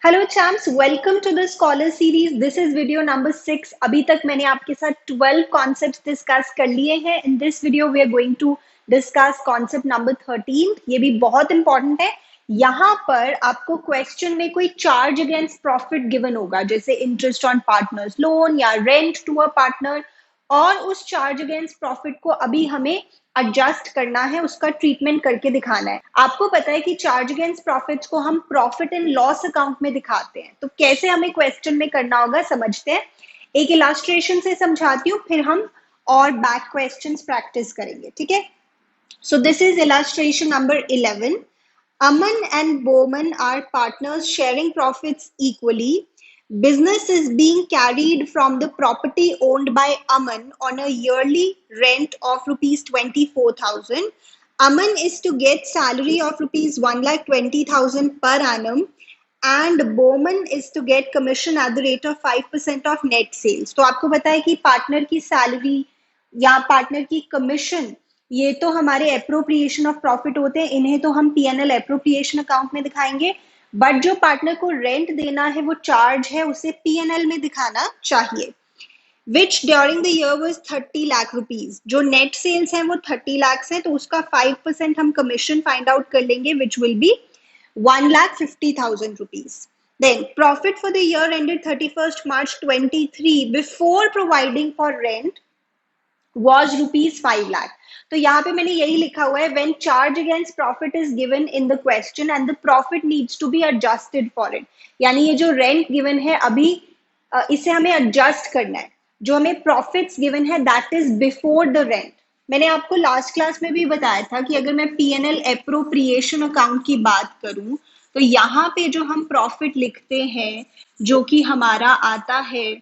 Hello champs, welcome to the scholar series. This is video number 6। अभी तक मैंने आपके साथ 12 कॉन्सेप्ट्स डिस्कस कर लिए हैं। In this video we are going to discuss concept number 13। ये भी बहुत इंपॉर्टेंट है। यहाँ पर आपको क्वेश्चन में कोई चार्ज अगेंस्ट प्रॉफिट गिवन होगा, जैसे इंटरेस्ट ऑन पार्टनर्स लोन या रेंट टू अ पार्टनर, और उस चार्ज अगेंस्ट प्रॉफिट को अभी हमें एडजस्ट करना है, उसका ट्रीटमेंट करके दिखाना है। आपको पता है कि चार्ज अगेंस्ट प्रॉफिट्स को हम प्रॉफिट एंड लॉस अकाउंट में दिखाते हैं, तो कैसे हमें क्वेश्चन में करना होगा समझते हैं। एक इलास्ट्रेशन से समझाती हूँ, फिर हम और बैक क्वेश्चंस प्रैक्टिस करेंगे, ठीक है। So this is illustration number 11. Aman and Bowman are partners sharing profits equally. Business is being carried from the property owned by Aman on a yearly rent of rupees 24,000. Aman is to get salary of rupees 1,20,000 per annum and Bowman is to get commission at the rate of 5% of net sales. तो आपको पता है कि partner की salary या partner की commission, ये तो हमारे एप्रोप्रिएशन ऑफ प्रॉफिट होते हैं, इन्हें तो हम पीएनएल एप्रोप्रिएशन अकाउंट में दिखाएंगे। बट जो पार्टनर को रेंट देना है, वो चार्ज है, उसे पीएनएल में दिखाना चाहिए। विच during the year was 30 lakh rupees. जो नेट सेल्स हैं वो 30 लाख है, तो उसका 5% हम कमीशन फाइंड आउट कर लेंगे, which will be 1,50,000 rupees. Then profit for the year ended 31st March 23 before providing for rent was rupees 5 lakh. तो यहाँ पे मैंने यही लिखा हुआ है, when charge against profit is given in the question and the profit needs to be adjusted for it. यानी ये जो रेंट गिवन है अभी, इसे हमें एडजस्ट करना है। जो हमें प्रॉफिट्स गिवन है that is before the rent. मैंने आपको लास्ट क्लास में भी बताया था कि अगर मैं पीएनएल एप्रोप्रिएशन अकाउंट की बात करूं, तो यहाँ पे जो हम प्रॉफिट लिखते हैं, जो कि हमारा आता है,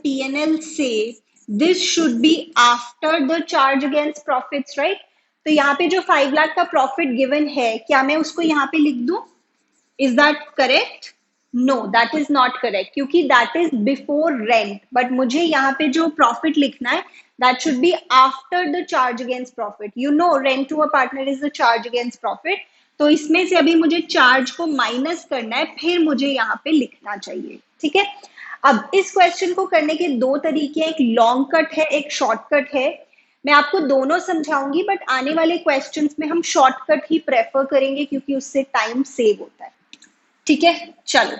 पीएनएल से, this should be after the charge against profits, right. तो यहाँ पे जो 5 लाख का प्रॉफिट गिवन है, क्या मैं उसको यहाँ पे लिख दूं? Is that correct? No, that is not correct, क्योंकि that is before rent. But मुझे यहाँ पे जो प्रॉफिट लिखना है, that should be after the charge against profit. You know, rent to a partner is the charge against profit. तो इसमें से अभी मुझे चार्ज को माइनस करना है, फिर मुझे यहाँ पे लिखना चाहिए, ठीक है। अब इस क्वेश्चन को करने के दो तरीके हैं, एक लॉन्ग कट है, एक शॉर्टकट है। मैं आपको दोनों समझाऊंगी, बट आने वाले क्वेश्चंस में हम शॉर्टकट ही प्रेफर करेंगे, क्योंकि उससे टाइम सेव होता है, ठीक है। चलो,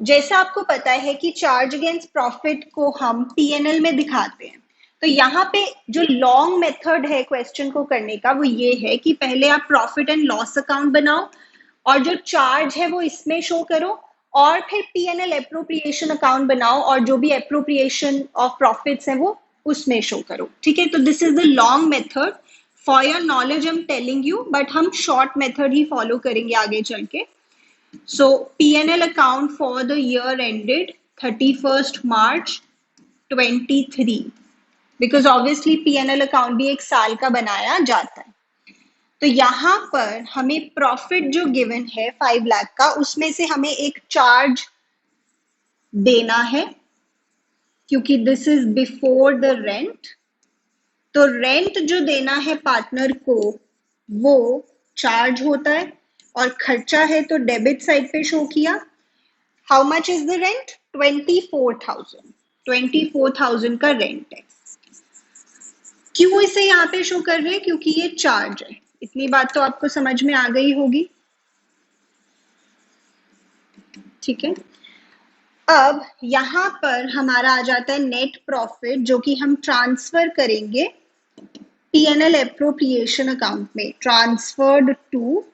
जैसा आपको पता है कि चार्ज अगेंस्ट प्रॉफिट को हम पीएनएल में दिखाते हैं, तो यहाँ पे जो लॉन्ग मेथड है क्वेश्चन को करने का, वो ये है कि पहले आप प्रॉफिट एंड लॉस अकाउंट बनाओ और जो चार्ज है वो इसमें शो करो, और फिर पीएनएल एप्रोप्रिएशन अकाउंट बनाओ और जो भी एप्रोप्रिएशन ऑफ प्रॉफिट्स है वो उसमें शो करो, ठीक है। तो this is the long method. For your knowledge I am telling you, but हम शॉर्ट मेथड ही फॉलो करेंगे आगे चल के। So P&L account for the year ended 31st March 23, because obviously P&L account भी एक साल का बनाया जाता है। तो यहाँ पर हमें प्रॉफिट जो गिवन है 5 लाख का, उसमें से हमें एक चार्ज देना है, क्योंकि this is before the rent. तो रेंट जो देना है पार्टनर को, वो चार्ज होता है, और खर्चा है तो डेबिट साइड पे शो किया। How much is the rent? 24,000। 24,000 का रेंट है। क्यों इसे यहाँ पे शो कर रहे हैं? क्योंकि ये चार्ज है। इतनी बात तो आपको समझ में आ गई होगी, ठीक है। अब यहाँ पर हमारा आ जाता है नेट प्रॉफिट, जो कि हम ट्रांसफर करेंगे पीएनएल एप्रोप्रिएशन अकाउंट में। Transferred to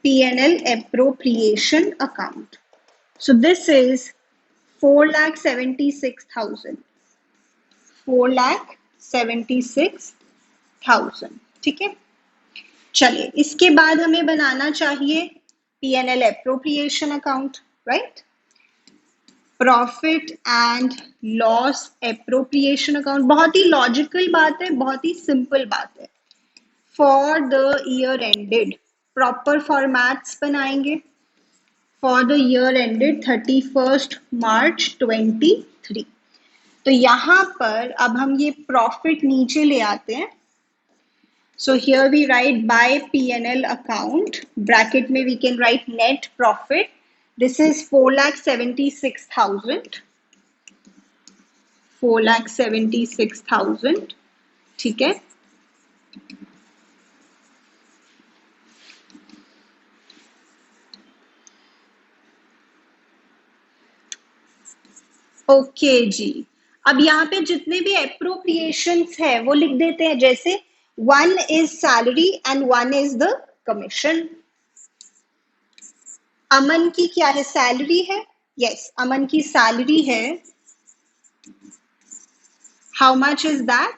P&L appropriation account. So this is 4,76,000. 4,76,000, ठीक है। चलिए, इसके बाद हमें बनाना चाहिए P&L appropriation account, right? Profit and loss appropriation account. बहुत ही लॉजिकल बात है, बहुत ही सिंपल बात है। For the year ended, proper formats बनाएंगे। For the year ended 31st March 23। तो यहां पर अब हम ये प्रॉफिट नीचे ले आते हैं. So here we write by P&L account, bracket में we can write net profit. This is 4,76,000. 4,76,000. ठीक है. ओके जी. अब यहाँ पे जितने भी एप्रोप्रिएशंस है वो लिख देते हैं. जैसे one is salary and one is the commission. Aman की क्या है? सैलरी है. यस, अमन की सैलरी है. How much is that?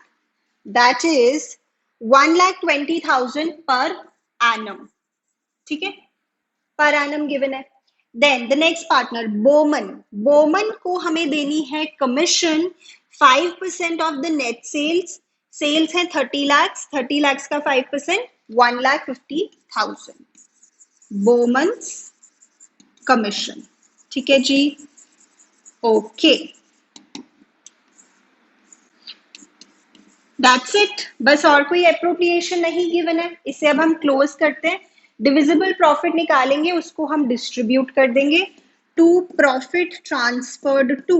That is 1,20,000 per annum. ठीक है, पर एनम गिवन है. Then the next partner Boman. Boman को हमें देनी है commission 5% of the net sales. Sales है 30 लाख. 30 लाख का 5% 1,50,000. बोमन्स कमीशन. ठीक है जी. Okay, that's it. बस और कोई एप्रोप्रिएशन नहीं गिवन है. इसे अब हम क्लोज करते हैं. डिविजिबल प्रॉफिट निकालेंगे, उसको हम डिस्ट्रीब्यूट कर देंगे to profit transferred to.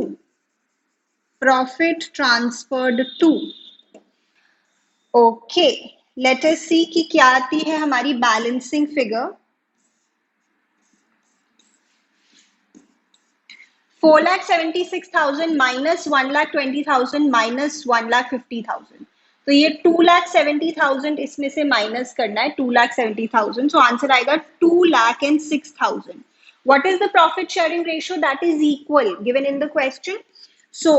Profit transferred to. Okay, let us see कि क्या आती है हमारी बैलेंसिंग फिगर. 4,76,000 minus 1,20,000 minus 1,50,000. तो ये 2,70,000 इसमें से माइनस करना है. 2,70,000. सो आंसर आएगा 2,06,000. What is the profit sharing ratio? That is equal given in the question. So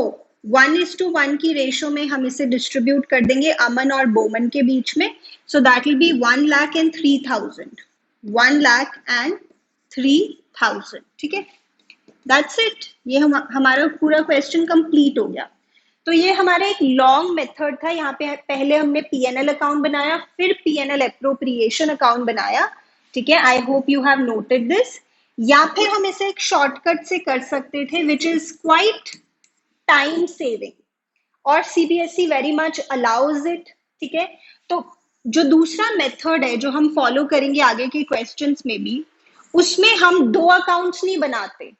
1:1 की रेशो में हम इसे डिस्ट्रीब्यूट कर देंगे अमन और बोमन के बीच में. So that will be 1,03,000. 1,03,000. ठीक है, दैट्स इट. ये हमारा पूरा क्वेश्चन कंप्लीट हो गया. तो ये हमारा एक लॉन्ग मेथड था. यहाँ पे पहले हमने P&L अकाउंट बनाया, फिर P&L एप्रोप्रिएशन अकाउंट बनाया. ठीक है, I hope you have noted this. या फिर हम इसे एक शॉर्टकट से कर सकते थे which is quiet time saving और CBSE very much allows it. ठीक है, तो जो दूसरा मेथड है जो हम फॉलो करेंगे आगे के क्वेश्चंस में भी, उसमें हम दो अकाउंट्स नहीं बनाते.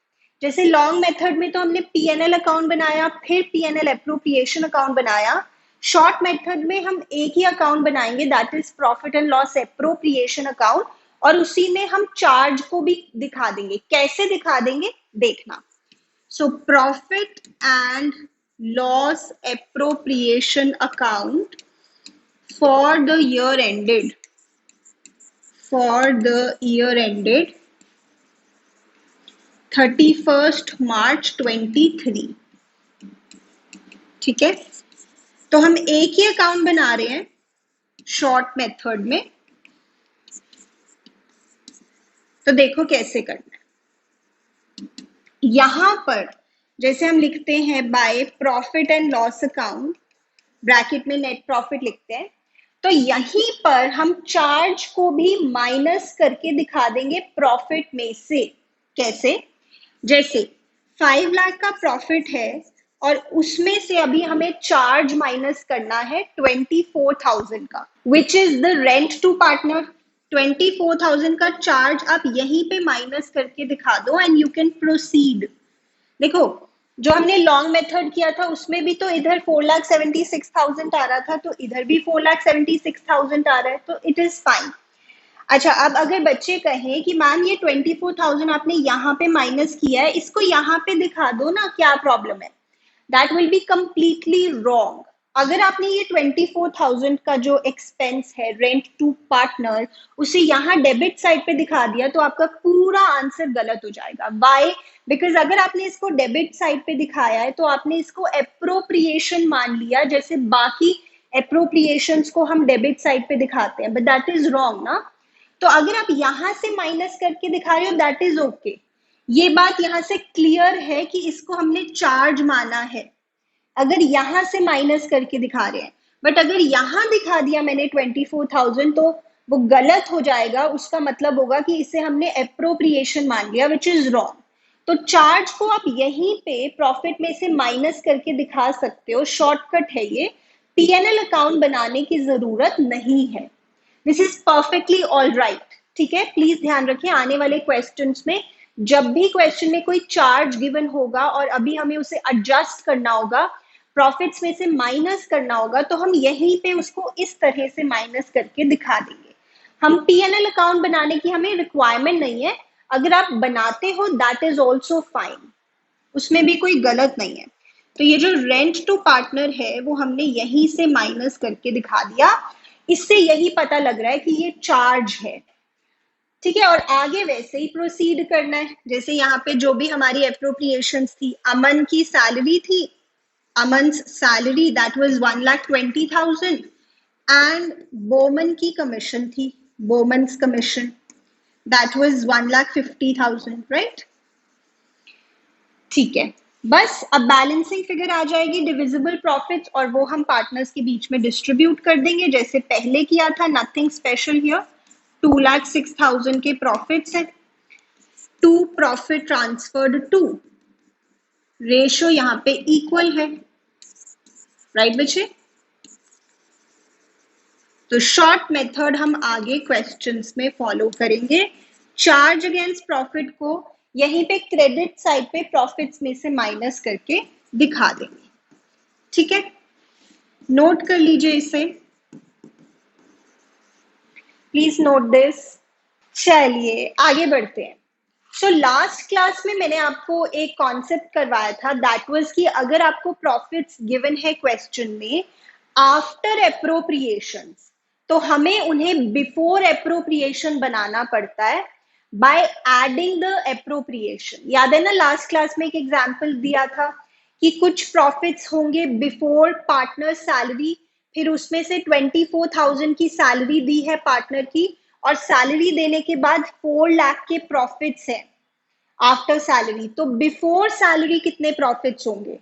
जैसे लॉन्ग मेथड में तो हमने P&L अकाउंट बनाया, फिर P&L एप्रोप्रिएशन अकाउंट बनाया. शॉर्ट मेथड में हम एक ही अकाउंट बनाएंगे, that is profit and loss appropriation account, और उसी में हम चार्ज को भी दिखा देंगे. कैसे दिखा देंगे देखना. So profit and loss appropriation account for the year ended, for the year ended 31st March 23. ठीक है, तो हम एक ही अकाउंट बना रहे हैं शॉर्ट मेथड में. तो देखो कैसे करना है. यहां पर जैसे हम लिखते हैं by profit and loss account, bracket में नेट प्रॉफिट लिखते हैं, तो यहीं पर हम चार्ज को भी माइनस करके दिखा देंगे प्रॉफिट में से. कैसे? जैसे 5 लाख का प्रॉफिट है और उसमें से अभी हमें चार्ज माइनस करना है 24,000 का, which is the rent to partner. 24,000 का चार्ज आप यहीं पे माइनस करके दिखा दो एंड यू कैन प्रोसीड. देखो, जो हमने लॉन्ग मेथड किया था उसमें भी तो इधर 4,76,000 आ रहा था, तो इधर भी 4,76,000 आ रहा है, तो इट इज फाइन. अच्छा, अब अगर बच्चे कहें कि मैम ये 24,000 आपने यहाँ पे माइनस किया है, इसको यहाँ पे दिखा दो ना, क्या प्रॉब्लम है? That will be completely wrong. अगर आपने ये 24,000 का जो एक्सपेंस है रेंट टू पार्टनर उसे यहाँ डेबिट साइड पे दिखा दिया तो आपका पूरा आंसर गलत हो जाएगा. व्हाई? बिकॉज अगर आपने इसको डेबिट साइड पे दिखाया है तो आपने इसको एप्रोप्रिएशन मान लिया, जैसे बाकी एप्रोप्रिएशंस को हम डेबिट साइड पे दिखाते हैं, बट दैट इज रॉन्ग ना. तो अगर आप यहां से माइनस करके दिखा रहे हो दैट इज ओके. ये बात यहां से क्लियर है कि इसको हमने चार्ज माना है अगर यहां से माइनस करके दिखा रहे हैं. बट अगर यहां दिखा दिया मैंने 24,000 तो वो गलत हो जाएगा. उसका मतलब होगा कि इसे हमने एप्रोप्रिएशन मान लिया, विच इज रॉन्ग. तो चार्ज को आप यहीं पे प्रॉफिट में से माइनस करके दिखा सकते हो, शॉर्टकट है ये, पीएनएल अकाउंट बनाने की जरूरत नहीं है। This is perfectly all right, ठीक है। प्लीज ध्यान रखें आने वाले क्वेश्चंस में जब भी क्वेश्चन में कोई चार्ज गिवन होगा और अभी हमें उसे एडजस्ट करना होगा, प्रॉफिट्स में से माइनस करना होगा, तो हम यहीं पे उसको इस तरह से माइनस करके दिखा देंगे। हम पीएनएल अकाउंट बनाने की हमें रिक्वायरमेंट नहीं है, अगर आप बनाते हो दैट इज ऑल्सो फाइन, उसमें भी कोई गलत नहीं है। तो ये जो रेंट टू पार्टनर है वो हमने यहीं से माइनस करके दिखा दिया, इससे यही पता लग रहा है कि ये चार्ज है, ठीक है। और आगे वैसे ही प्रोसीड करना है, जैसे यहाँ पे जो भी हमारी अप्रोप्रिएशंस थी, अमन की सैलरी थी, Aman's salary that was 1,20,000 and Boman की कमीशन थी, Boman's commission that was 1,50,000, right. ठीक है, बस अब बैलेंसिंग फिगर आ जाएगी, डिविजिबल प्रॉफिट्स, और वो हम पार्टनर्स के बीच में डिस्ट्रीब्यूट कर देंगे जैसे पहले किया था, नथिंग स्पेशल हियर। 2,06,000 के प्रॉफिट्स है, to profit transferred to, ratio यहाँ पे इक्वल है, राइट बच्चे। तो शॉर्ट मेथड हम आगे क्वेश्चंस में फॉलो करेंगे, चार्ज अगेंस्ट प्रॉफिट को यहीं पे क्रेडिट साइड पे प्रॉफिट्स में से माइनस करके दिखा देंगे, ठीक है। नोट कर लीजिए इसे, प्लीज नोट दिस। चलिए आगे बढ़ते हैं। सो लास्ट क्लास में मैंने आपको एक कॉन्सेप्ट करवाया था, दैट वाज कि अगर आपको प्रॉफिट्स गिवन है क्वेश्चन में आफ्टर एप्रोप्रिएशंस, तो हमें उन्हें बिफोर एप्रोप्रिएशन बनाना पड़ता है बाय एडिंग द एप्रोप्रिएशन। याद है ना, लास्ट क्लास में एक एग्जांपल दिया था कि कुछ प्रॉफिट्स होंगे बिफोर पार्टनर सैलरी, फिर उसमें से 24,000 की सैलरी दी है पार्टनर की, और सैलरी देने के बाद 4 लाख के प्रॉफिट्स हैं आफ्टर सैलरी। तो बिफोर सैलरी कितने प्रॉफिट्स होंगे?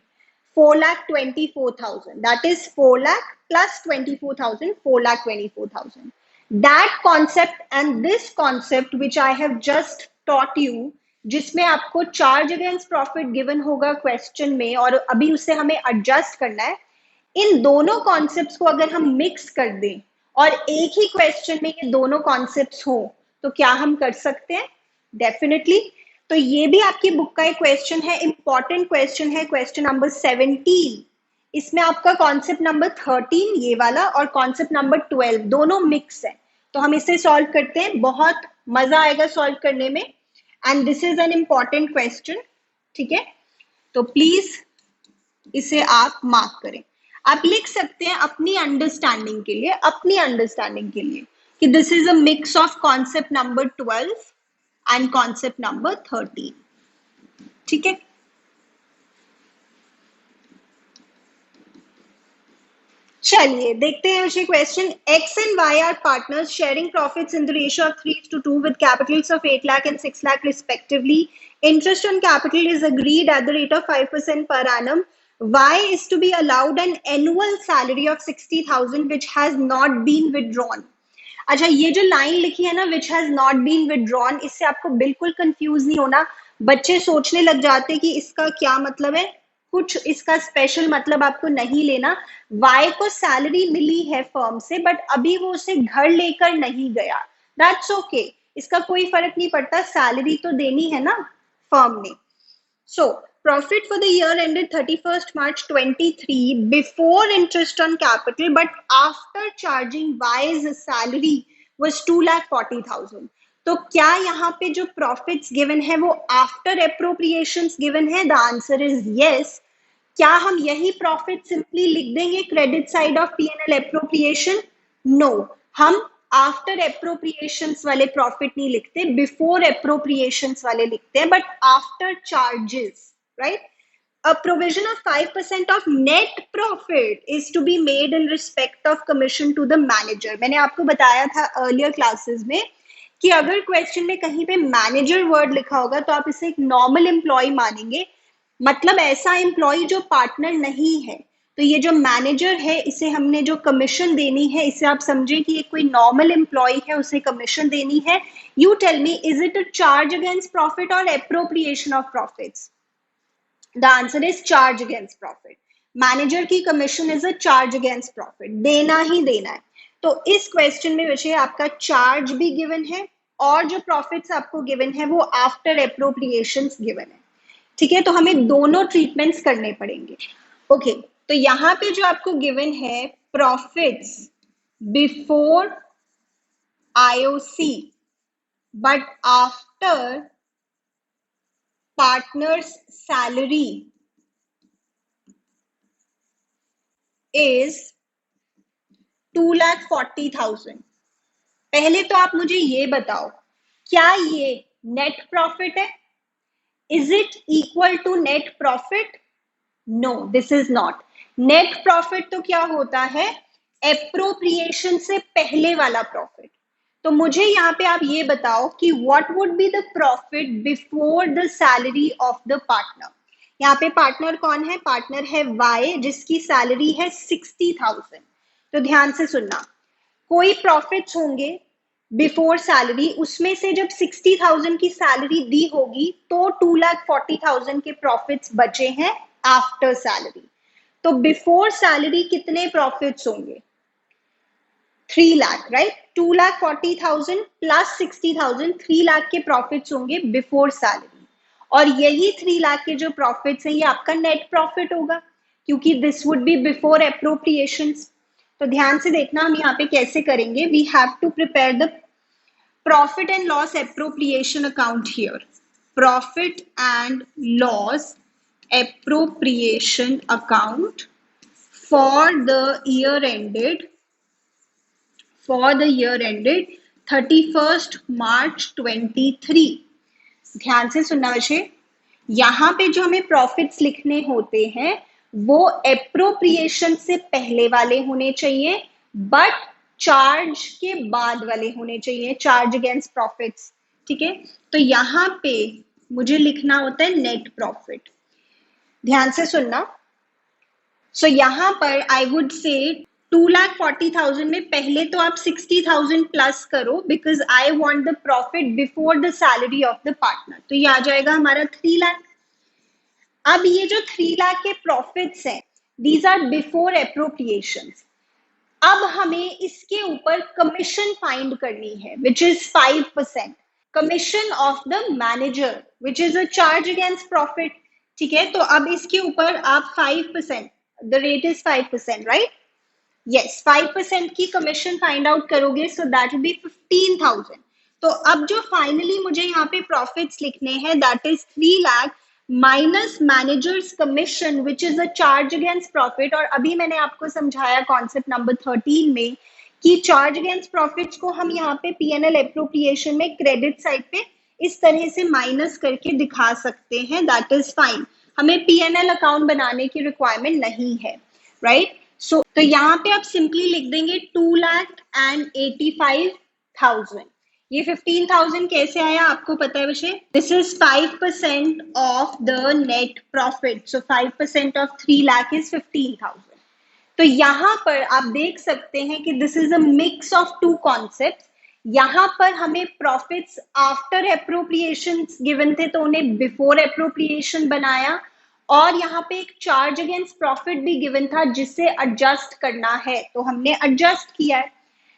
4,24,000, that is 4 lakh plus 24,000, 4,24,000। That concept and this concept which I have just taught you, जिसमें आपको चार्ज अगेंस्ट प्रॉफिट गिवन होगा क्वेश्चन में और अभी उसे हमें एडजस्ट करना है, इन दोनों कॉन्सेप्ट्स को अगर हम मिक्स कर दें और एक ही क्वेश्चन में ये दोनों कॉन्सेप्ट्स हो, तो क्या हम कर सकते हैं? डेफिनेटली। तो ये भी आपकी बुक का एक क्वेश्चन है, इंपॉर्टेंट क्वेश्चन है, क्वेश्चन नंबर 17। इसमें आपका कॉन्सेप्ट नंबर 13 ये वाला और कॉन्सेप्ट नंबर 12 दोनों मिक्स है। तो हम इसे सॉल्व करते हैं, बहुत मजा आएगा सॉल्व करने में, and this is an important question, ठीक है। तो प्लीज इसे आप मार्क करें, आप लिख सकते हैं अपनी अंडरस्टैंडिंग के लिए, अपनी अंडरस्टैंडिंग के लिए कि this is a mix of concept number 12 and concept number 13, ठीक है। चलिए देखते हैं उसी question. X and Y are partners sharing profits in the ratio of 3:2 with capitals of 8 lakh and 6 lakh respectively. Interest on capital is agreed at the rate of 5% per annum. Y is to be allowed an annual salary of 60,000 which has not been withdrawn. अच्छा, ये जो line लिखी है ना, which has not been withdrawn, इससे आपको बिल्कुल confuse नहीं होना। बच्चे सोचने लग जाते कि इसका क्या मतलब है, कुछ इसका स्पेशल मतलब आपको नहीं लेना। वाई को सैलरी मिली है फर्म से, बट अभी वो उसे घर लेकर नहीं गया, दैट्स ओके, इसका कोई फर्क नहीं पड़ता, सैलरी तो देनी है ना फर्म ने। सो profit for the year ended 31st March 23 before interest on capital but after charging Y's salary was 2,40,000. तो क्या यहाँ पे जो प्रॉफिट्स गिवन है वो आफ्टर एप्रोप्रिएशंस गिवन है? The answer is yes. क्या हम यही प्रॉफिट सिंपली लिख देंगे credit side of PNL appropriation? No, हम आफ्टर एप्रोप्रिएशंस वाले प्रॉफिट नहीं लिखते, बिफोर एप्रोप्रिएशंस वाले लिखते हैं, but after charges, right? A provision of 5% of net profit is to be made in respect of commission to the manager. मैंने आपको बताया था earlier classes में कि अगर क्वेश्चन में कहीं पे मैनेजर वर्ड लिखा होगा तो आप इसे एक नॉर्मल एम्प्लॉय मानेंगे, मतलब ऐसा एम्प्लॉय जो पार्टनर नहीं है। तो ये जो मैनेजर है इसे हमने जो कमीशन देनी है, इसे आप समझें कि ये कोई नॉर्मल एम्प्लॉय है, उसे कमीशन देनी है. You tell me, is it a charge against profit और appropriation of profits? The answer is charge against profit. Manager की commission is a charge against profit, देना ही देना है. तो इस क्वेश्चन में वैसे आपका चार्ज भी गिवन है और जो प्रॉफिट्स आपको गिवन है वो आफ्टर एप्रोप्रिएशंस गिवन है. ठीक है, तो हमें दोनों ट्रीटमेंट्स करने पड़ेंगे. ओके, तो यहाँ पे जो आपको गिवन है profits before IOC but after partners salary is 2,40,000. पहले तो आप मुझे ये बताओ, क्या ये नेट प्रॉफिट है? Is it equal to net profit? No, this is not. Net profit तो क्या होता है? एप्रोप्रिएशन से पहले वाला प्रॉफिट. तो मुझे यहाँ पे आप ये बताओ कि what would be the profit before the salary of the partner. यहाँ पे पार्टनर कौन है? पार्टनर है वाई, जिसकी सैलरी है 60,000. तो ध्यान से सुनना, कोई प्रॉफिट्स होंगे बिफोर सैलरी, उसमें से जब 60,000 की सैलरी दी होगी तो 2,40,000 के प्रॉफिट्स बचे हैं आफ्टर सैलरी. तो बिफोर सैलरी कितने प्रॉफिट्स होंगे? 3 लाख, राइट? 2,40,000 प्लस 60,000, 3 लाख के प्रॉफिट्स होंगे बिफोर सैलरी. और यही 3 लाख के जो प्रॉफिट्स हैं ये आपका नेट प्रॉफिट होगा, क्योंकि this would be before appropriations. तो ध्यान से देखना हम यहाँ पे कैसे करेंगे. We have to prepare the profit and loss appropriation account here. Profit and loss appropriation account for the year ended 31st March 23. ध्यान से सुनना वैसे, यहाँ पे जो हमें प्रॉफिट्स लिखने होते हैं वो एप्रोप्रिएशन से पहले वाले होने चाहिए, बट चार्ज के बाद वाले होने चाहिए, चार्ज अगेंस्ट प्रॉफिट्स. ठीक है, तो यहाँ पे मुझे लिखना होता है नेट प्रॉफिट. ध्यान से सुनना. सो यहाँ पर आई वुड से 2,40,000 में पहले तो आप 60,000 प्लस करो, because I want the profit before the salary of the partner. तो ये आ जाएगा हमारा 3 लाख. अब ये जो 3 लाख के प्रॉफिट्स हैं, दीज आर बिफोर एप्रोप्रिएशंस. अब हमें इसके ऊपर कमीशन फाइंड करनी है, which is 5%. Commission of the manager, which is a charge against profit. ठीक है, तो अब इसके ऊपर आप 5%, the rate is 5%, right? Yes, 5% की कमीशन फाइंड आउट करोगे, सो दैट विल बी 15,000. तो अब जो फाइनली मुझे यहाँ पे प्रॉफिट्स लिखने हैं, that is 3 lakh minus managers commission, which is a charge against profit. और अभी मैंने आपको समझाया कॉन्सेप्ट नंबर 13 में कि चार्ज अगेंस्ट प्रॉफिट्स को हम यहाँ पे पीएनएल एप्रोप्रिएशन में क्रेडिट साइड पे इस तरह से माइनस करके दिखा सकते हैं. दैट इज फाइन, हमें पीएनएल अकाउंट बनाने की रिक्वायरमेंट नहीं है, राइट? सो तो यहाँ पे आप सिंपली लिख देंगे 2,85,000. ये 15,000 कैसे आया आपको पता है वैसे? This is 5% of the net profit. So 5% of 3 lakh is 15,000. तो यहाँ पर आप देख सकते हैं कि this is a mix of two concept. यहाँ पर हमें प्रॉफिट्स आफ्टर एप्रोप्रिएशन गिवन थे तो उन्हें बिफोर एप्रोप्रिएशन बनाया, और यहाँ पे एक चार्ज अगेंस्ट प्रॉफिट भी गिवन था जिसे एडजस्ट करना है, तो हमने एडजस्ट किया है.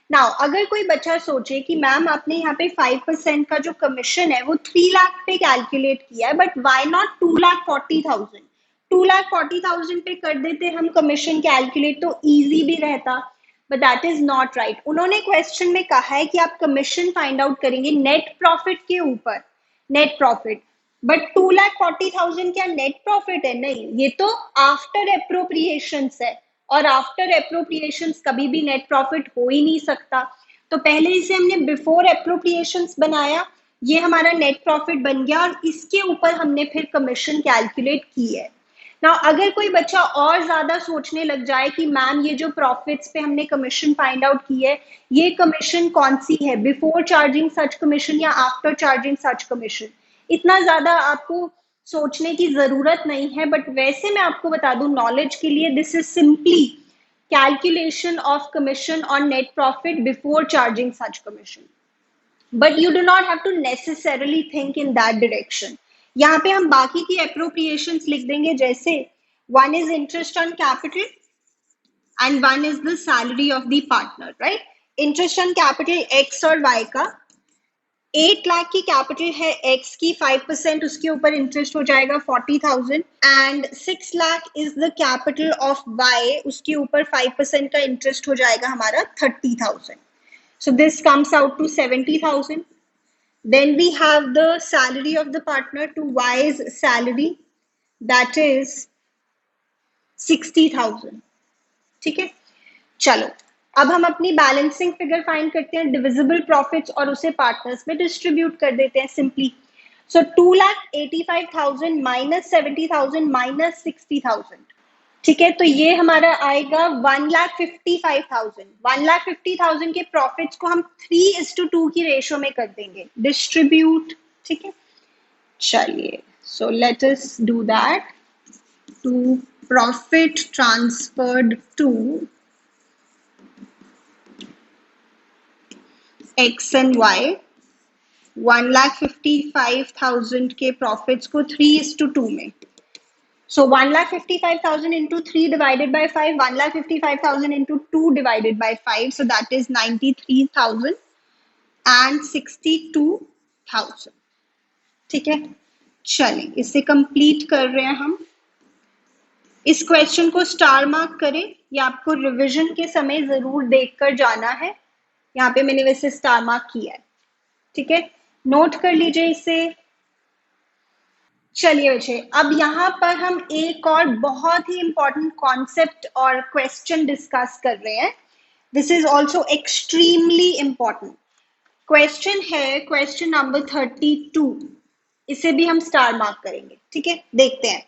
नाउ अगर कोई बच्चा सोचे कि मैम आपने यहाँ पे 5% का जो कमीशन है वो 3 लाख पे कैलकुलेट किया है, बट व्हाई नॉट 2,40,000? 2,40,000 पे कर देते हम कमीशन कैलकुलेट, तो इजी भी रहता. But that is not right. उन्होंने क्वेश्चन में कहा है कि आप कमीशन फाइंड आउट करेंगे नेट प्रॉफिट के ऊपर, नेट प्रॉफिट. बट 2,40,000 क्या नेट प्रॉफिट है? नहीं, ये तो आफ्टर एप्रोप्रिएशंस है, और आफ्टर एप्रोप्रिएशंस कभी भी नेट प्रॉफिट हो ही नहीं सकता. तो पहले इसे हमने बिफोर एप्रोप्रिएशंस बनाया, ये हमारा नेट प्रॉफिट बन गया, और इसके ऊपर हमने फिर कमीशन कैलकुलेट की है. ना अगर कोई बच्चा और ज्यादा सोचने लग जाए कि मैम ये जो प्रॉफिट्स पे हमने कमीशन फाइंड आउट की है, ये कमीशन कौन सी है, बिफोर चार्जिंग सच कमीशन या आफ्टर चार्जिंग सच कमीशन, इतना ज्यादा आपको सोचने की जरूरत नहीं है, बट वैसे मैं आपको बता दूं नॉलेज के लिए, this is simply calculation of commission on net profit before charging such commission. But you do not have to necessarily think in that direction. यहाँ पे हम बाकी की appropriations लिख देंगे, जैसे one is interest on capital and one is the salary of the partner, right? Interest on capital X और Y का 8 लाख की कैपिटल है एक्स की, 5% उसके ऊपर इंटरेस्ट हो जाएगा 40,000, and 6 lakh is the capital of Y, उसके ऊपर 5% का इंटरेस्ट हो जाएगा हमारा 30,000. So this comes out to 70,000. Then we have the salary of the partner to Y's salary, that is 60,000. ठीक है, चलो अब हम अपनी बैलेंसिंग फिगर फाइंड करते हैं, डिविजिबल प्रॉफिट्स, और उसे पार्टनर्स में डिस्ट्रीब्यूट कर देते हैं सिंपली. सो 2,85,000 माइनस 70,000 माइनस 60,000. ठीक है, तो ये हमारा आएगा 1,55,000. 1,50,000 के प्रॉफिट्स को हम 3:2 की रेशो में कर देंगे, डिस्ट्रीब्यूट. ठीक है, चलिए, so let us do that. To profit transferred to X and Y, 1,55,000 के प्रॉफिट्स को 3:2 में. So 1,55,000 into 3 divided by 5, 1,55,000 into 2 divided by 5, so that is 93,000 and 62,000. ठीक है, चलिए इसे कंप्लीट कर रहे हैं हम. इस क्वेश्चन को स्टार मार्क करें, या आपको रिवीजन के समय जरूर देखकर जाना है. यहाँ पे मैंने वैसे स्टार मार्क किया है. ठीक है, नोट कर लीजिए इसे. चलिए बच्चे, अब यहाँ पर हम एक और बहुत ही इंपॉर्टेंट कॉन्सेप्ट और क्वेश्चन डिस्कस कर रहे हैं. This is also extremely important question है, क्वेश्चन नंबर 32. इसे भी हम स्टार मार्क करेंगे. ठीक है, देखते हैं.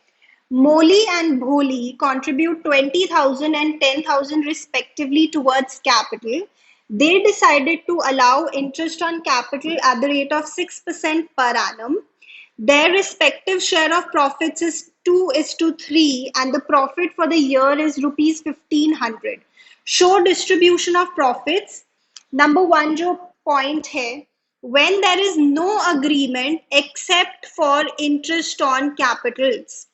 Molly and Bholi contribute 20,000 and 10,000 respectively towards capital. They decided to allow interest on capital at the rate of 6% per annum. Their respective share of profits is 2:3, and the profit for the year is rupees 1,500. Show distribution of profits. Number 1 जो point है, when there is no agreement except for interest on capitals.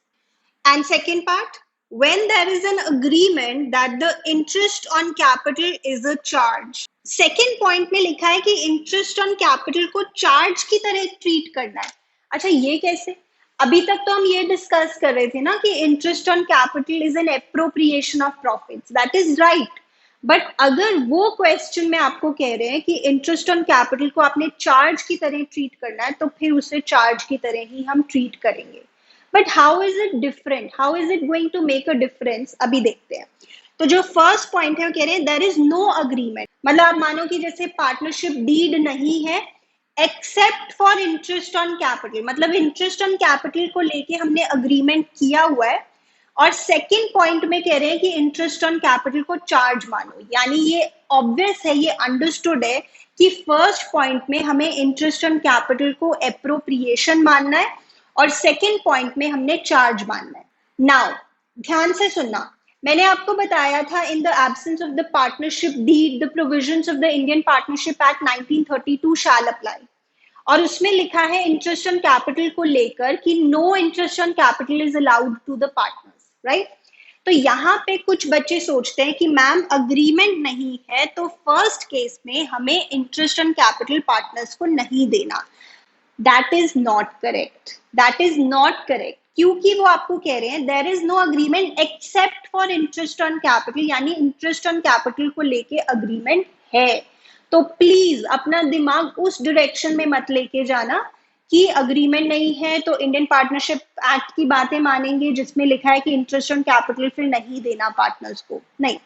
And second part, when there is an agreement that the interest on capital is a charge. Second point में लिखा है कि interest on capital को charge की तरह treat करना है. अच्छा, ये कैसे? अभी तक तो हम ये डिस्कस कर रहे थे ना कि interest on capital is an appropriation of profits. That is right. But अगर वो क्वेश्चन में आपको कह रहे हैं कि इंटरेस्ट ऑन कैपिटल को आपने चार्ज की तरह ट्रीट करना है, तो फिर उसे चार्ज की तरह ही हम ट्रीट करेंगे. But how is it different, how is it going to make a difference, अभी देखते हैं. तो जो फर्स्ट पॉइंट है वो कह रहे हैं देयर इज नो अग्रीमेंट. मतलब आप मानो कि जैसे पार्टनरशिप डीड नहीं है accept for interest on capital, मतलब इंटरेस्ट ऑन कैपिटल को लेके हमने अग्रीमेंट किया हुआ है. और सेकंड पॉइंट में कह रहे हैं कि इंटरेस्ट ऑन कैपिटल को चार्ज मानो. यानी ये ऑब्वियस है, ये अंडरस्टूड है कि फर्स्ट पॉइंट में हमें इंटरेस्ट ऑन कैपिटल को एप्रोप्रिएशन मानना है और सेकंड पॉइंट में हमने चार्ज मानना है. नाउ ध्यान से सुनना, मैंने आपको बताया था in the absence of the partnership did the provisions of the Indian partnership act 1932 shall apply. और उसमें लिखा है इंटरेस्ट ऑन कैपिटल को लेकर कि no interest on capital is allowed to the partners, right. तो यहाँ पे कुछ बच्चे सोचते हैं कि मैम अग्रीमेंट नहीं है तो फर्स्ट केस में हमें इंटरेस्ट ऑन कैपिटल पार्टनर्स को नहीं देना. That is not correct, that is not correct. क्योंकि वो आपको कह रहे हैं there is no agreement except for interest on capital, यानी इंटरेस्ट ऑन कैपिटल को लेके अग्रीमेंट है. तो प्लीज अपना दिमाग उस डायरेक्शन में मत लेके जाना कि अग्रीमेंट नहीं है तो इंडियन पार्टनरशिप एक्ट की बातें मानेंगे जिसमें लिखा है कि इंटरेस्ट ऑन कैपिटल फिर नहीं देना पार्टनर्स को. नहीं,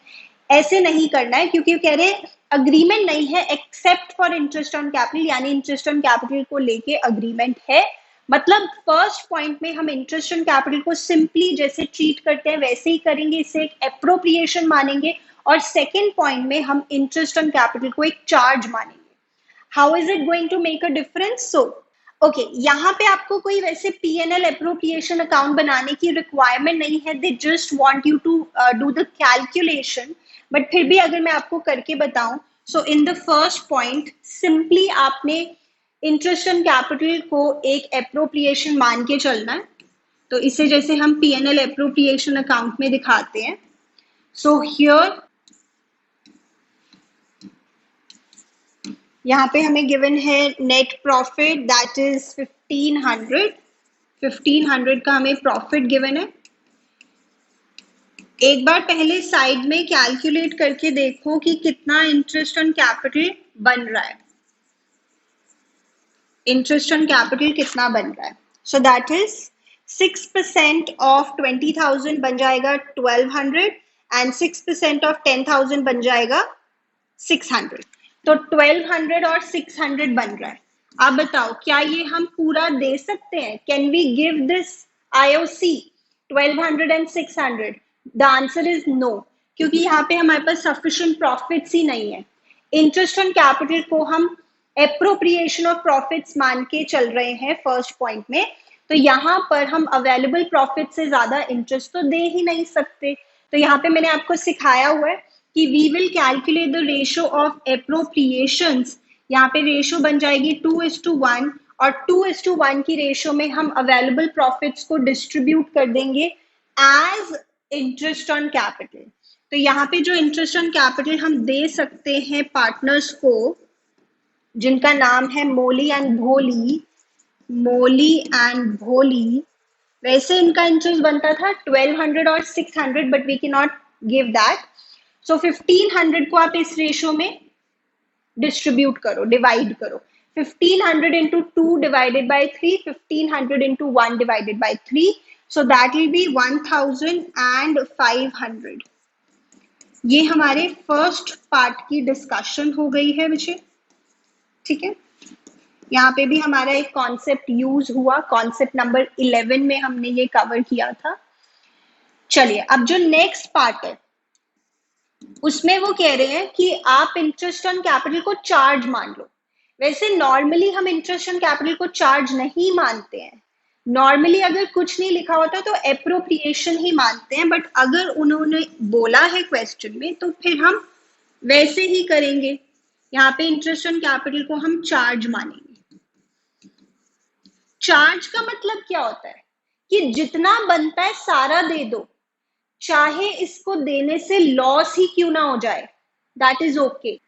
ऐसे नहीं करना है, क्योंकि कह रहे हैं अग्रीमेंट नहीं है accept for interest on capital, यानी इंटरेस्ट ऑन कैपिटल को लेके अग्रीमेंट है. मतलब फर्स्ट पॉइंट में हम इंटरेस्ट ऑन कैपिटल को सिंपली जैसे ट्रीट करते हैं वैसे ही करेंगे, इसे एक एप्रोप्रिएशन मानेंगे. और सेकेंड पॉइंट में हम इंटरेस्ट ऑन कैपिटल को एक चार्ज मानेंगे. How is it going to make a difference? So okay यहाँ पे आपको कोई वैसे पीएनएल अप्रोप्रिएशन अकाउंट बनाने की रिक्वायरमेंट नहीं है, they just want you to do the calculation, but फिर भी अगर मैं आपको करके बताऊं, so in the first point simply आपने इंटरेस्ट ऑन कैपिटल को एक अप्रोप्रिएशन मान के चलना है। तो इसे जैसे हम पीएनएल अप्रोप्रिएशन अकाउंट में दिखाते हैं, सो हियर यहाँ पे हमें गिवन है नेट प्रॉफिट दैट इज 1500 का हमें प्रॉफिट गिवन है। एक बार पहले साइड में कैलकुलेट करके देखो कि कितना इंटरेस्ट ऑन कैपिटल बन रहा है, इंटरेस्ट ऑन कैपिटल कितना बन रहा है। सो दैट इज 6% ऑफ 20,000 बन जाएगा 1200 एंड 6% ऑफ 10,000 बन जाएगा 600। तो 1200 और 600 बन रहा है। आप बताओ क्या ये हम पूरा दे सकते हैं? Can we give this IOC 1200 and 600? The answer is no, क्योंकि यहाँ पे हमारे पास सफिशिएंट प्रॉफिट्स ही नहीं है। इंटरेस्ट ऑन कैपिटल को हम एप्रोप्रिएशन ऑफ प्रॉफिट्स मान के चल रहे हैं फर्स्ट पॉइंट में, तो यहाँ पर हम अवेलेबल प्रॉफिट से ज्यादा इंटरेस्ट तो दे ही नहीं सकते। तो यहाँ पे मैंने आपको सिखाया हुआ है कि we will calculate the ratio of appropriations. यहाँ पे रेशियो बन जाएगी 2:1 और 2:1 की रेशियो में हम अवेलेबल प्रॉफिट्स को डिस्ट्रीब्यूट कर देंगे एज इंटरेस्ट ऑन कैपिटल। तो यहाँ पे जो इंटरेस्ट ऑन कैपिटल हम दे सकते हैं पार्टनर्स को, जिनका नाम है मोली एंड भोली, वैसे इनका इंटरेस्ट बनता था 1200 और 600, बट वी कैन नॉट गिव दैट। सो 1500 को आप इस रेशियो में डिस्ट्रीब्यूट करो, डिवाइड करो। 1500 into 2 divided by 3, 1500 into 1 divided by 3, so that will be 1500। ये हमारे फर्स्ट पार्ट की डिस्कशन हो गई है विषय, ठीक है। यहाँ पे भी हमारा एक कॉन्सेप्ट यूज हुआ, कॉन्सेप्ट नंबर 11 में हमने ये कवर किया था। चलिए अब जो नेक्स्ट पार्ट है उसमें वो कह रहे हैं कि आप इंटरेस्ट ऑन कैपिटल को चार्ज मान लो। वैसे नॉर्मली हम इंटरेस्ट ऑन कैपिटल को चार्ज नहीं मानते हैं, नॉर्मली अगर कुछ नहीं लिखा होता तो एप्रोप्रिएशन ही मानते हैं, बट अगर उन्होंने बोला है क्वेश्चन में तो फिर हम वैसे ही करेंगे। यहाँ पे इंटरेस्ट ऑन कैपिटल को हम चार्ज मानेंगे। चार्ज का मतलब क्या होता है कि जितना बनता है सारा दे दो, चाहे इसको देने से लॉस ही क्यों ना हो जाए, दैट इज ओके,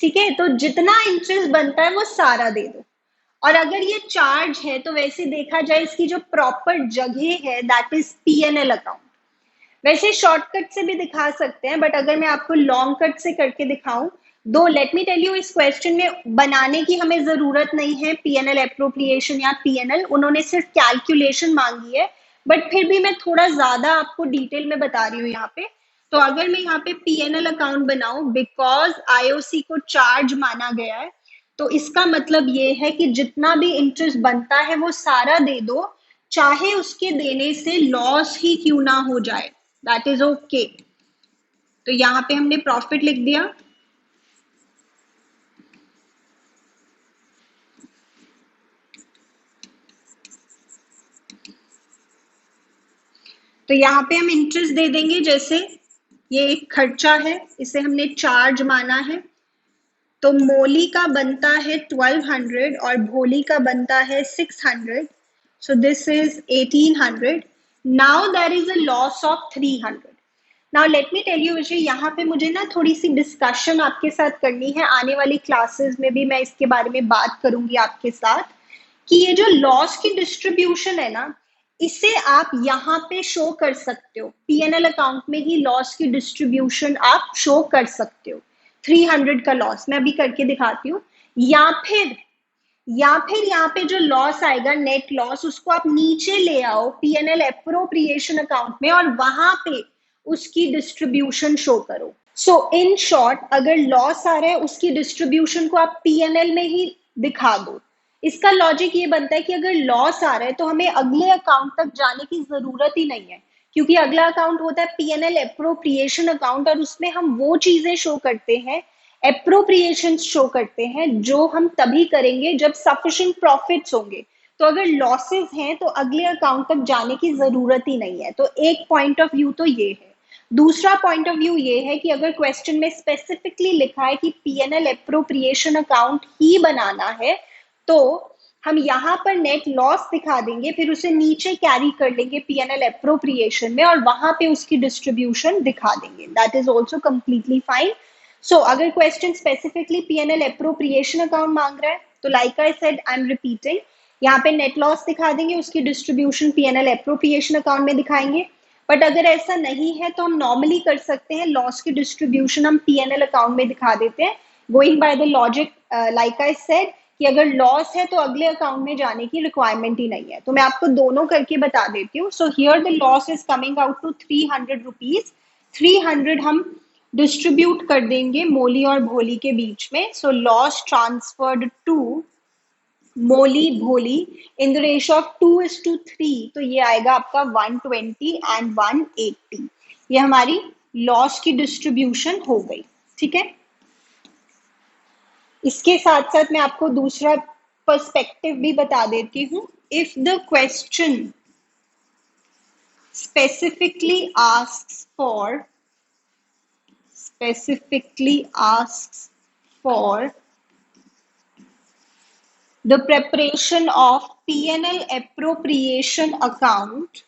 ठीक है। तो जितना इंटरेस्ट बनता है वो सारा दे दो। और अगर ये चार्ज है तो वैसे देखा जाए इसकी जो प्रॉपर जगह है दैट इज पीएनएल अकाउंट। वैसे शॉर्टकट से भी दिखा सकते हैं, बट अगर मैं आपको लॉन्ग कट से करके दिखाऊं, दो लेट मी टेल यू, इस क्वेश्चन में बनाने की हमें जरूरत नहीं है पीएनएल एप्रोप्रिएशन या पीएनएल, उन्होंने सिर्फ कैलकुलेशन मांगी है, बट फिर भी मैं थोड़ा ज्यादा आपको डिटेल में बता रही हूँ यहाँ पे। तो अगर मैं यहाँ पे पीएनएल अकाउंट बनाऊं, बिकॉज आईओसी को चार्ज माना गया है, तो इसका मतलब ये है कि जितना भी इंटरेस्ट बनता है वो सारा दे दो, चाहे उसके देने से लॉस ही क्यों ना हो जाए, दैट इज ओके। तो यहाँ पे हमने प्रॉफिट लिख दिया। तो यहाँ पे हम इंटरेस्ट दे देंगे, जैसे ये एक खर्चा है, इसे हमने चार्ज माना है, तो मोली का बनता है 1200 और भोली का बनता है 600, so this is 1800। Now there is a loss of 300। Now let me tell you Vijay, यहाँ पे मुझे ना थोड़ी सी डिस्कशन आपके साथ करनी है, आने वाली क्लासेस में भी मैं इसके बारे में बात करूंगी आपके साथ, कि ये जो लॉस की डिस्ट्रीब्यूशन है ना, इसे आप यहाँ पे शो कर सकते हो, पीएनएल अकाउंट में ही लॉस की डिस्ट्रीब्यूशन आप शो कर सकते हो। 300 का लॉस मैं अभी करके दिखाती हूँ, या फिर यहाँ पे जो लॉस आएगा नेट लॉस, उसको आप नीचे ले आओ पीएनएल एप्रोप्रिएशन अकाउंट में और वहां पे उसकी डिस्ट्रीब्यूशन शो करो। सो इन शॉर्ट, अगर लॉस आ रहा है उसकी डिस्ट्रीब्यूशन को आप पीएनएल में ही दिखा दो। इसका लॉजिक ये बनता है कि अगर लॉस आ रहा है तो हमें अगले अकाउंट तक जाने की जरूरत ही नहीं है, क्योंकि अगला अकाउंट होता है पीएनएल एप्रोप्रिएशन अकाउंट, और उसमें हम वो चीजें शो करते हैं, एप्रोप्रिएशन शो करते हैं, जो हम तभी करेंगे जब सफिशिएंट प्रॉफिट्स होंगे। तो अगर लॉसेस हैं तो अगले अकाउंट तक जाने की जरूरत ही नहीं है। तो एक पॉइंट ऑफ व्यू तो ये है। दूसरा पॉइंट ऑफ व्यू ये है कि अगर क्वेश्चन में स्पेसिफिकली लिखा है कि पीएनएल एप्रोप्रिएशन अकाउंट ही बनाना है, तो हम यहाँ पर नेट लॉस दिखा देंगे, फिर उसे नीचे कैरी कर लेंगे पीएनएल एप्रोप्रिएशन में और वहां पे उसकी डिस्ट्रीब्यूशन दिखा देंगे। That is also completely fine. So अगर question specifically PNL appropriation account मांग रहा है तो like I said, I am repeating, यहाँ पे नेट लॉस दिखा देंगे, उसकी डिस्ट्रीब्यूशन पीएनएल एप्रोप्रिएशन अकाउंट में दिखाएंगे। बट अगर ऐसा नहीं है तो हम नॉर्मली कर सकते हैं, लॉस की डिस्ट्रीब्यूशन हम पीएनएल अकाउंट में दिखा देते हैं, going by the logic like I said कि अगर लॉस है तो अगले अकाउंट में जाने की रिक्वायरमेंट ही नहीं है। तो मैं आपको दोनों करके बता देती हूँ। So here the loss is coming out to 300 rupees. 300 हम डिस्ट्रीब्यूट कर देंगे मोली और भोली के बीच में। सो लॉस ट्रांसफर्ड टू मोली भोली इन द रेशियो ऑफ 2:3, तो ये आएगा आपका 120 एंड 180। ये हमारी लॉस की डिस्ट्रीब्यूशन हो गई। ठीक है, इसके साथ साथ मैं आपको दूसरा पर्सपेक्टिव भी बता देती हूँ। If the question specifically asks for the preparation of P&L appropriation account,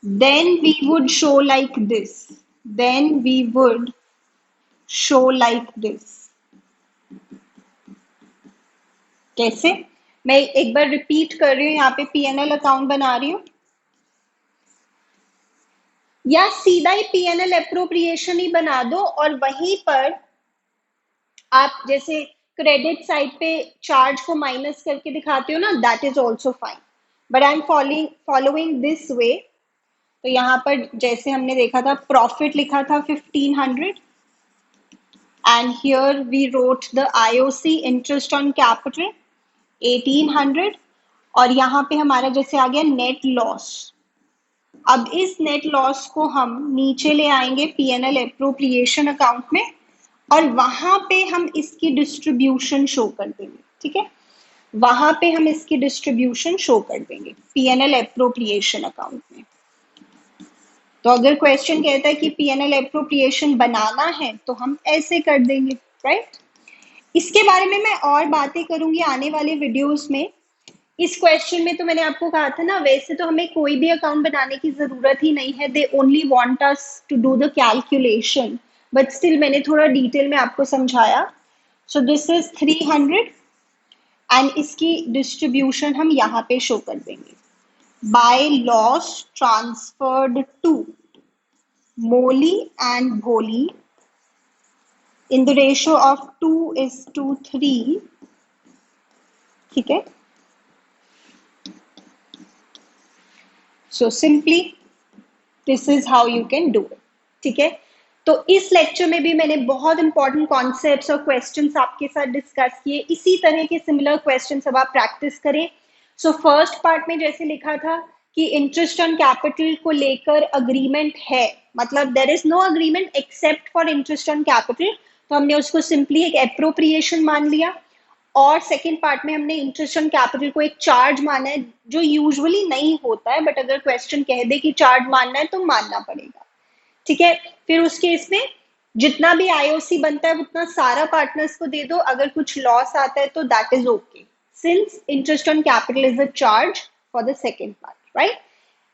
then we would show like this. कैसे? मैं एक बार रिपीट कर रही हूँ, यहाँ पे P&L अकाउंट बना रही हूँ, या सीधा ही P&L एप्रोप्रिएशन ही बना दो और वहीं पर आप जैसे क्रेडिट साइड पे चार्ज को माइनस करके दिखाते हो ना, that is also fine. But I am following this way. तो यहाँ पर जैसे हमने देखा था, प्रॉफिट लिखा था 1500 and here we wrote the IOC interest on capital 1800 और यहाँ पे हमारा जैसे आ गया नेट लॉस। अब इस नेट लॉस को हम नीचे ले आएंगे पीएनएल एप्रोप्रिएशन अकाउंट में और वहां पे हम इसकी डिस्ट्रीब्यूशन शो कर देंगे। ठीक है, वहां पे हम इसकी डिस्ट्रीब्यूशन शो कर देंगे पीएनएल एप्रोप्रिएशन अकाउंट में। तो अगर क्वेश्चन कहता है कि पीएनएल एप्रोप्रिएशन बनाना है तो हम ऐसे कर देंगे, राइट। इसके बारे में मैं और बातें करूंगी आने वाले वीडियोस में। इस क्वेश्चन में तो मैंने आपको कहा था ना, वैसे तो हमें कोई भी अकाउंट बनाने की जरूरत ही नहीं है, they only want us to do the calculation, but still मैंने थोड़ा डिटेल में आपको समझाया। सो दिस इज 300 एंड इसकी डिस्ट्रीब्यूशन हम यहाँ पे शो कर देंगे। By loss transferred to Moli and Bholi in the ratio of 2:3। ठीक है, so simply this is how you can do it. ठीक है, तो इस लेक्चर में भी मैंने बहुत इंपॉर्टेंट कॉन्सेप्ट्स और क्वेश्चंस आपके साथ डिस्कस किए। इसी तरह के सिमिलर क्वेश्चंस अब आप प्रैक्टिस करें। सो फर्स्ट पार्ट में जैसे लिखा था कि इंटरेस्ट ऑन कैपिटल को लेकर अग्रीमेंट है, मतलब there is no agreement except for interest on capital, तो हमने उसको सिंपली एक एप्रोप्रिएशन मान लिया। और सेकेंड पार्ट में हमने इंटरेस्ट ऑन कैपिटल को एक चार्ज माना है, जो यूजुअली नहीं होता है, बट अगर क्वेश्चन कह दे कि चार्ज मानना है तो मानना पड़ेगा। ठीक है, फिर उस केस में जितना भी आईओसी बनता है उतना सारा पार्टनर्स को दे दो, अगर कुछ लॉस आता है तो that is okay, since interest on capital is a charge for the second part, right.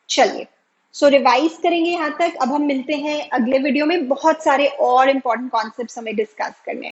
चलिए, सो रिवाइज करेंगे यहाँ तक। अब हम मिलते हैं अगले वीडियो में, बहुत सारे और इंपॉर्टेंट कॉन्सेप्ट्स हमें डिस्कस करने हैं।